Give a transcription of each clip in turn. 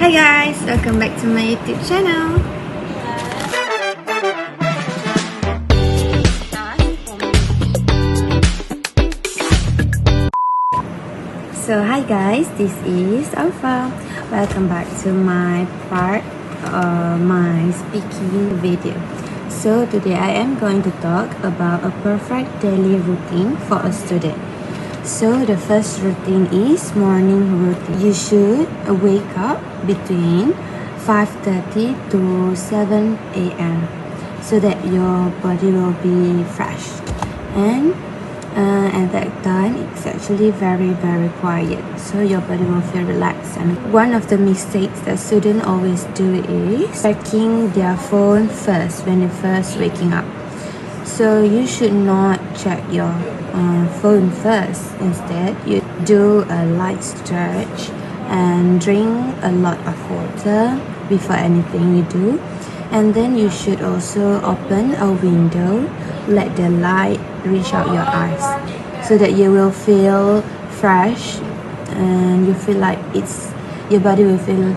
Hi guys, welcome back to my YouTube channel. So hi guys, this is Alpha. Welcome back to my my speaking video. So today I am going to talk about a perfect daily routine for a student. So the first routine is morning routine. You should wake up between 5:30 to 7 a.m. so that your body will be fresh, and at that time it's actually very quiet, so your body will feel relaxed. And one of the mistakes that students always do is checking their phone first when they first waking up. So you should not check your phone first. Instead, you do a light stretch and drink a lot of water before anything you do. And then you should also open a window, let the light reach out your eyes so that you will feel fresh and you feel like your body will feel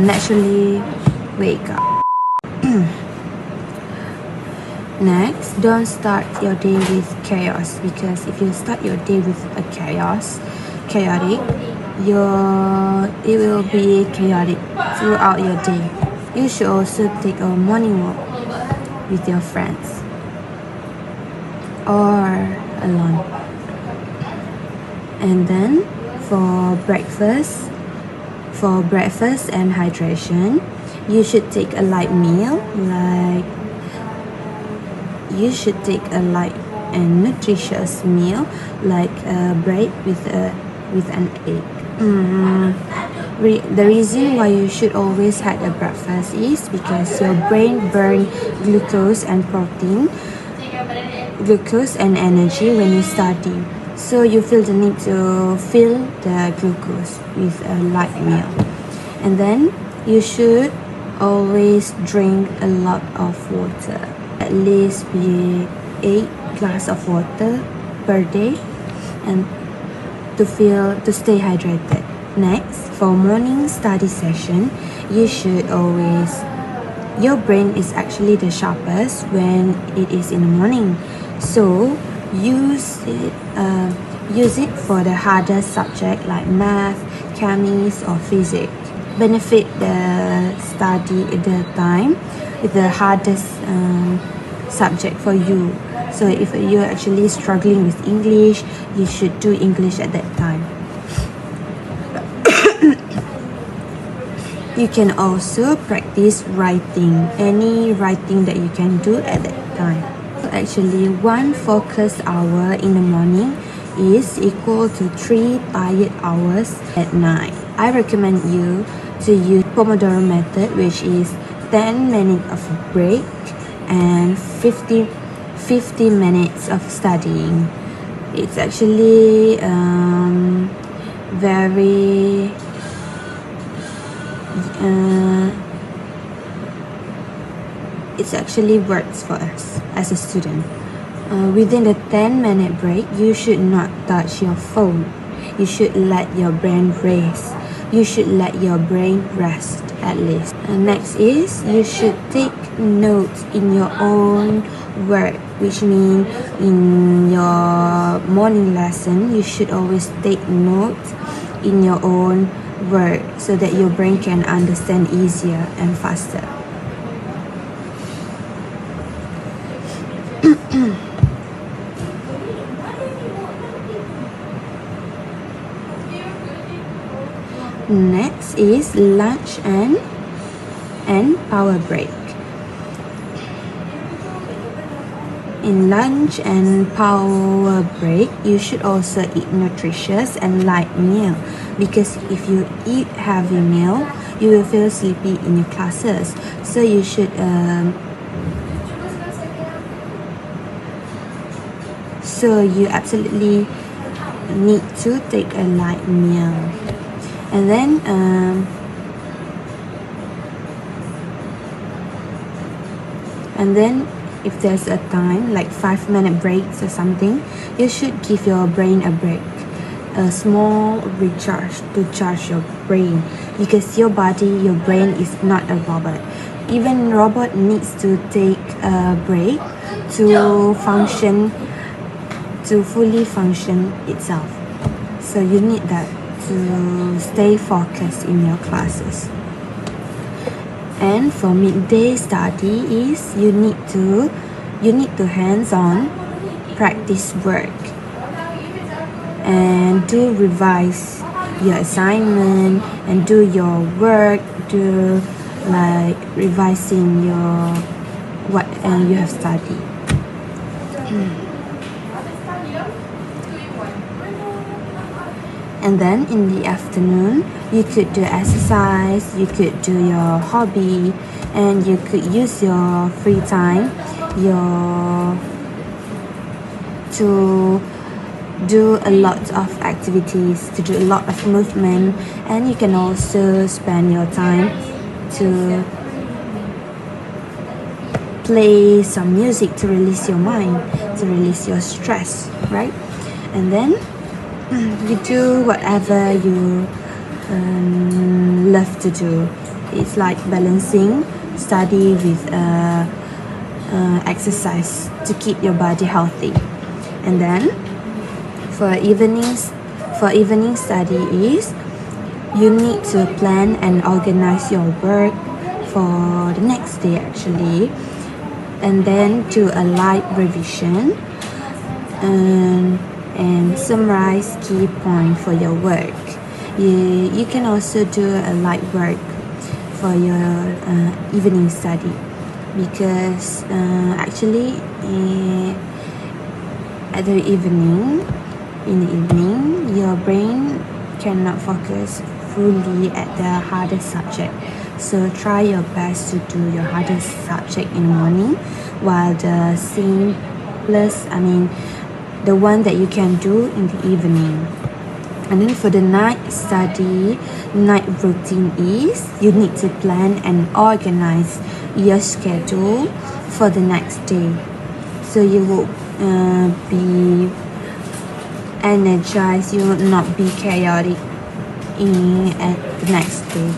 naturally wake up. Next, don't start your day with chaos, because if you start your day with a chaotic, it will be chaotic throughout your day. You should also take a morning walk with your friends or alone. And then for breakfast and hydration, you should take a light meal, you should take a light and nutritious meal like bread with an egg. The reason why you should always have a breakfast is because your brain burns glucose and energy when you study. So you feel the need to fill the glucose with a light meal. And then you should always drink a lot of water. At least be 8 glasses of water per day, and to stay hydrated. Next, for morning study session, your brain is actually the sharpest when it is in the morning. So use it for the harder subject like math, chemistry or physics. Benefit the study at the time with the hardest subject for you. So if you're actually struggling with English, you should do English at that time. You can also practice writing, any writing that you can do at that time. So actually, 1 focus hour in the morning is equal to 3 tired hours at night. I recommend you to use Pomodoro method, which is 10 minutes of break and 50 minutes of studying. It's actually it actually works for us as a student. Within the 10-minute break, you should not touch your phone. You should let your brain rest. You should let your brain rest at least. Next is you should take notes in your own word, which means in your morning lesson, you should always take notes in your own word so that your brain can understand easier and faster. Next is lunch and power break. In lunch and power break, you should also eat nutritious and light meal, because if you eat heavy meal, you will feel sleepy in your classes. So you should you absolutely need to take a light meal. And then if there's a time like 5-minute breaks or something, you should give your brain a break, a small recharge to charge your brain. because your body, your brain is not a robot. Even robot needs to take a break to function, to fully function itself. So you need that to stay focused in your classes. And for midday study is you need to hands-on practice work and do revise your assignment and do your work, do like revising your what you have studied. And then in the afternoon, you could do exercise, you could do your hobby, and you could use your free time to do a lot of activities, to do a lot of movement, and you can also spend your time to play some music to release your mind, to release your stress, right? And then you do whatever you love to do. It's like balancing study with exercise to keep your body healthy. And then for evening study is you need to plan and organize your work for the next day actually, and then do a light revision and summarize key points for your work. You can also do a light work for your evening study, because actually in the evening your brain cannot focus fully at the hardest subject. So try your best to do your hardest subject in the morning, while the the one that you can do in the evening. And then for the night study, night routine is you need to plan and organize your schedule for the next day, so you will be energized, you will not be chaotic at the next day.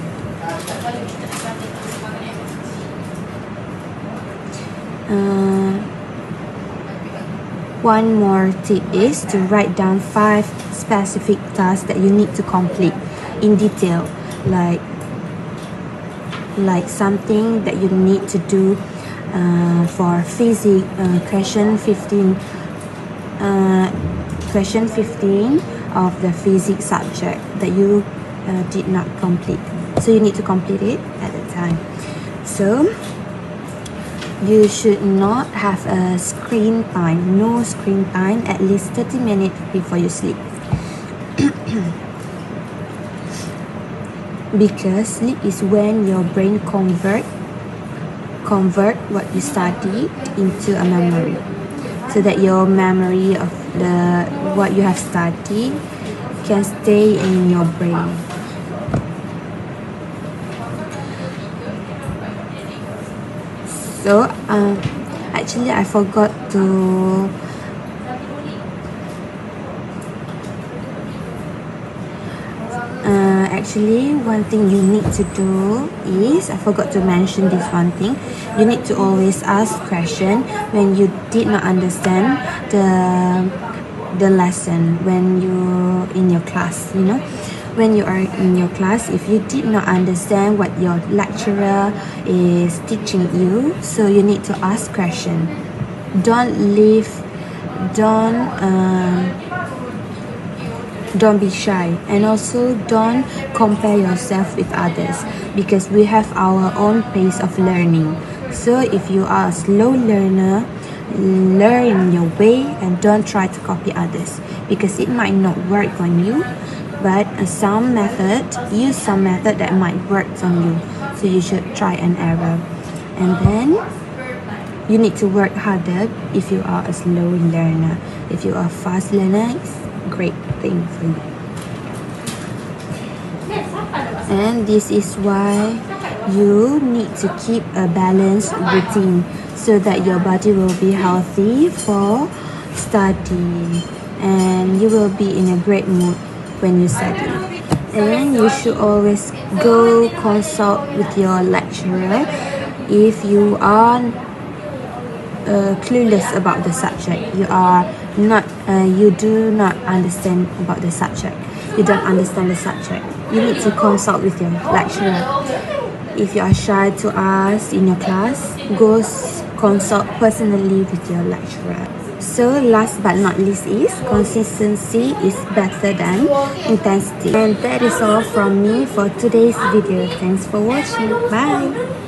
One more tip is to write down 5 specific tasks that you need to complete in detail, like something that you need to do for physics, question 15 of the physics subject that you did not complete, so you need to complete it at the time. So you should not have a no screen time at least 30 minutes before you sleep. Because sleep is when your brain convert what you studied into a memory, so that your memory of what you have studied can stay in your brain. So actually I forgot to actually one thing you need to do is, I forgot to mention this one thing, you need to always ask question when you did not understand the lesson when you're in your class. When you are in your class, if you did not understand what your lecturer is teaching you, so you need to ask question. Don't be shy, and also don't compare yourself with others, because we have our own pace of learning. So if you are a slow learner, learn your way and don't try to copy others, because it might not work on you, but use some method that might work on you. So you should try and error. And then you need to work harder if you are a slow learner. If you are a fast learner, it's a great thing for you. And this is why you need to keep a balanced routine, so that your body will be healthy for study and you will be in a great mood when you study. important. You should always go consult with your lecturer if you are clueless about the subject. You do not understand about the subject. You don't understand the subject. You need to consult with your lecturer. If you are shy to ask in your class, go consult personally with your lecturer. So last but not least is consistency is better than intensity. And that is all from me for today's video. Thanks for watching. Bye.